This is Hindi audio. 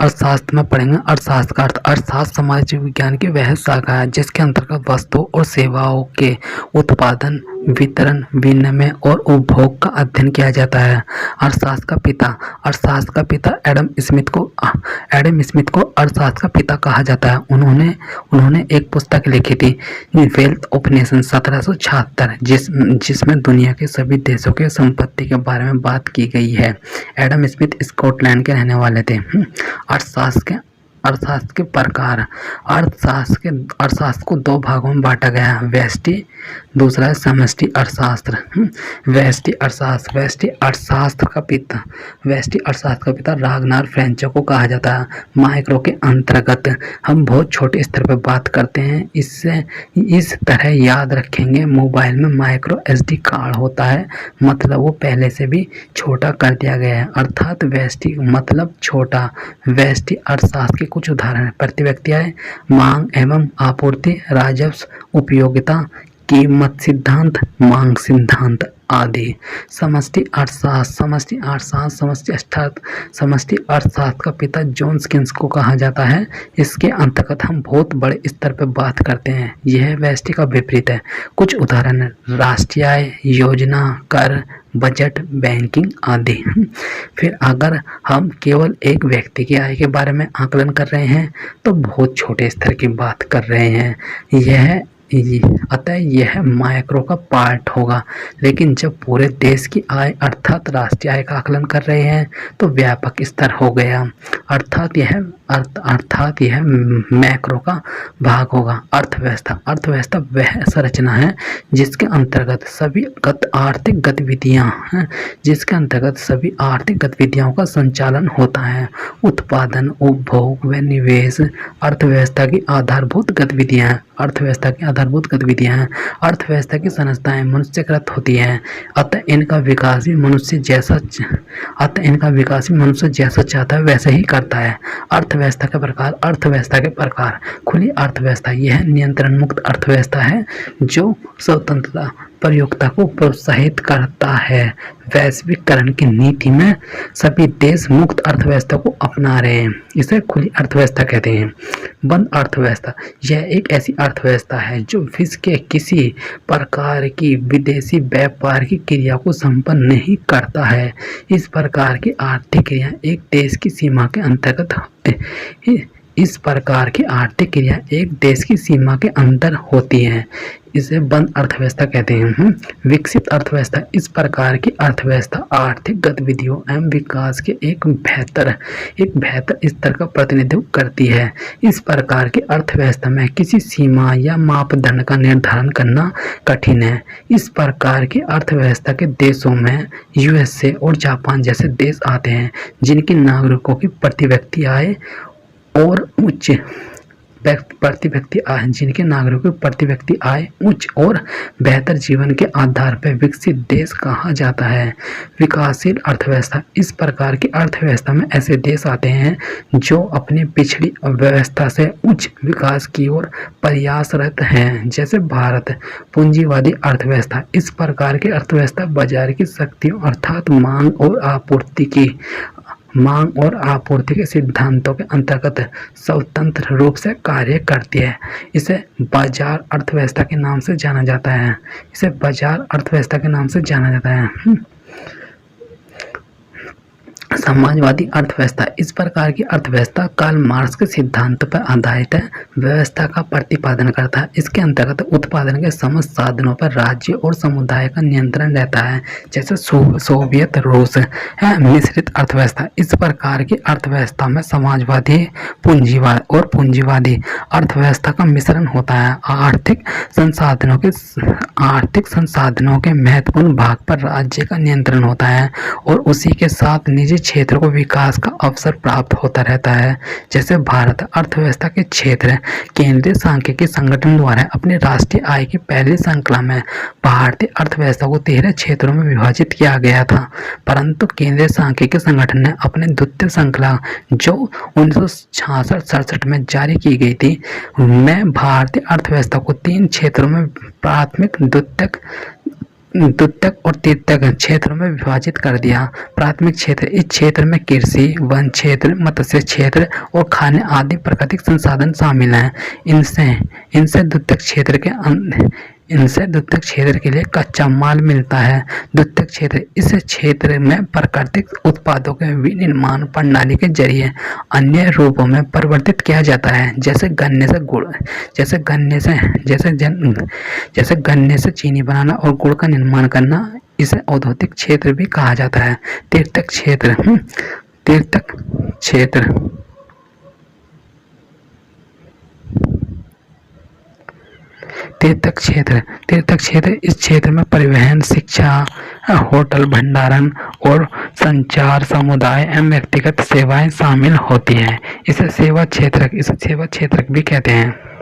अर्थशास्त्र में पढ़ेंगे अर्थशास्त्र का अर्थ। अर्थशास्त्र सामाजिक विज्ञान की वह शाखा है जिसके अंतर्गत वस्तुओं और सेवाओं के उत्पादन, वितरण, विनिमय और उपभोग का अध्ययन किया जाता है। अर्थशास्त्र का पिता एडम स्मिथ को अर्थशास्त्र का पिता कहा जाता है। उन्होंने एक पुस्तक लिखी थी, वेल्थ ऑफ नेशन 1776, जिसमें दुनिया के सभी देशों के संपत्ति के बारे में बात की गई है। एडम स्मिथ स्कॉटलैंड के रहने वाले थे। अर्थशास्त्र के प्रकार। अर्थशास्त्र को दो भागों में बांटा गया है, व्यष्टि, दूसरा है समष्टि अर्थशास्त्र। व्यष्टि अर्थशास्त्र का पिता रागनार फ्रेंचो को कहा जाता है। माइक्रो के अंतर्गत हम बहुत छोटे स्तर पर बात करते हैं। इस तरह याद रखेंगे, मोबाइल में माइक्रो SD कार्ड होता है, मतलब वो पहले से भी छोटा कर दिया गया है, अर्थात व्यष्टि मतलब छोटा। व्यष्टि अर्थशास्त्र के कुछ उदाहरण: प्रति व्यक्ति आय, मांग एवं आपूर्ति, राजस्व, उपयोगिता, कीमत सिद्धांत, मांग सिद्धांत आदि। समष्टि अर्थशास्त्र का पिता जॉन स्किन्स को कहा जाता है। इसके अंतर्गत हम बहुत बड़े स्तर पर बात करते हैं। यह व्यष्टि का विपरीत है। कुछ उदाहरण: राष्ट्रीय आय, योजना, कर, बजट, बैंकिंग आदि। फिर अगर हम केवल एक व्यक्ति की आय के बारे में आकलन कर रहे हैं तो बहुत छोटे स्तर की बात कर रहे हैं। अतः यह माइक्रो का पार्ट होगा। लेकिन जब पूरे देश की आय अर्थात राष्ट्रीय आय का आकलन कर रहे हैं तो व्यापक स्तर हो गया, अर्थात यह मैक्रो का भाग होगा। अर्थव्यवस्था वह संरचना है जिसके अंतर्गत सभी आर्थिक गतिविधियों का संचालन होता है। उत्पादन, उपभोग व निवेश अर्थव्यवस्था की आधारभूत गतिविधियां हैं। अर्थव्यवस्था की संस्थाएं मनुष्यकृत होती हैं, अतः इनका विकास भी मनुष्य जैसा चाहता है वैसे ही करता है। अर्थव्यवस्था के प्रकार। खुली अर्थव्यवस्था यह नियंत्रण मुक्त अर्थव्यवस्था है जो स्वतंत्रता, प्रयोक्ता को प्रोत्साहित करता है। वैश्वीकरण की नीति में सभी देश मुक्त अर्थव्यवस्था को अपना रहे हैं, इसे खुली अर्थव्यवस्था कहते हैं। बंद अर्थव्यवस्था यह एक ऐसी अर्थव्यवस्था है जो विश्व के किसी प्रकार की विदेशी व्यापार की क्रिया को संपन्न नहीं करता है। इस प्रकार की आर्थिक क्रिया एक देश की सीमा के अंदर होती है। इसे बंद अर्थव्यवस्था कहते हैं। विकसित अर्थव्यवस्था इस प्रकार की अर्थव्यवस्था आर्थिक गतिविधियों एवं विकास के एक बेहतर स्तर का प्रतिनिधित्व करती है। इस प्रकार की अर्थव्यवस्था में किसी सीमा या मापदंड का निर्धारण करना कठिन है। इस प्रकार की अर्थव्यवस्था के देशों में USA और जापान जैसे देश आते हैं जिनके नागरिकों की प्रति व्यक्ति आय उच्च और बेहतर जीवन के आधार पर विकसित देश कहा जाता है। विकासशील अर्थव्यवस्था इस प्रकार की अर्थव्यवस्था में ऐसे देश आते हैं जो अपनी पिछड़ी व्यवस्था से उच्च विकास की ओर प्रयासरत हैं, जैसे भारत। पूंजीवादी अर्थव्यवस्था इस प्रकार की अर्थव्यवस्था बाजार की शक्तियों अर्थात मांग और आपूर्ति के सिद्धांतों के अंतर्गत स्वतंत्र रूप से कार्य करती है। इसे बाजार अर्थव्यवस्था के नाम से जाना जाता है। समाजवादी अर्थव्यवस्था इस प्रकार की अर्थव्यवस्था कार्ल मार्क्स के सिद्धांत पर आधारित व्यवस्था का प्रतिपादन करता है। इसके अंतर्गत उत्पादन के समस्त साधनों पर राज्य और समुदाय का नियंत्रण रहता है, जैसे सोवियत रूस है। मिश्रित अर्थव्यवस्था इस प्रकार की अर्थव्यवस्था में समाजवादी पूंजीवादी अर्थव्यवस्था का मिश्रण होता है। आर्थिक संसाधनों के महत्वपूर्ण भाग पर राज्य का नियंत्रण होता है और उसी के साथ निजी क्षेत्र को विकास का अवसर प्राप्त होता रहता है। जैसे भारत अर्थव्यवस्था के क्षेत्र केंद्रीय सांख्यिकी संगठन द्वारा अपने राष्ट्रीय आय की पहली श्रृंखला में भारतीय अर्थव्यवस्था को 13 क्षेत्रों में विभाजित किया गया था, परंतु केंद्रीय सांख्यिकी संगठन ने अपने द्वितीय श्रृंखला जो 1966-67 में जारी की गई थी में भारतीय अर्थव्यवस्था को 3 क्षेत्रों में प्राथमिक, द्वितीयक द्वितीयक और तृतीयक क्षेत्रों में विभाजित कर दिया। प्राथमिक क्षेत्र, इस क्षेत्र में कृषि, वन क्षेत्र, मत्स्य क्षेत्र और खाने आदि प्राकृतिक संसाधन शामिल हैं। इनसे द्वितीयक क्षेत्र के लिए कच्चा माल मिलता है। द्वितीयक क्षेत्र, इस क्षेत्र में प्राकृतिक उत्पादों के विनिर्माण प्रणाली के जरिए अन्य रूपों में परिवर्तित किया जाता है, जैसे गन्ने से गुड़, जैसे गन्ने से चीनी बनाना और गुड़ का निर्माण करना। इसे औद्योगिक क्षेत्र भी कहा जाता है। तीर्थक क्षेत्र, इस क्षेत्र में परिवहन, शिक्षा, होटल, भंडारण और संचार, समुदाय एवं व्यक्तिगत सेवाएं शामिल होती हैं। इसे सेवा क्षेत्र भी कहते हैं।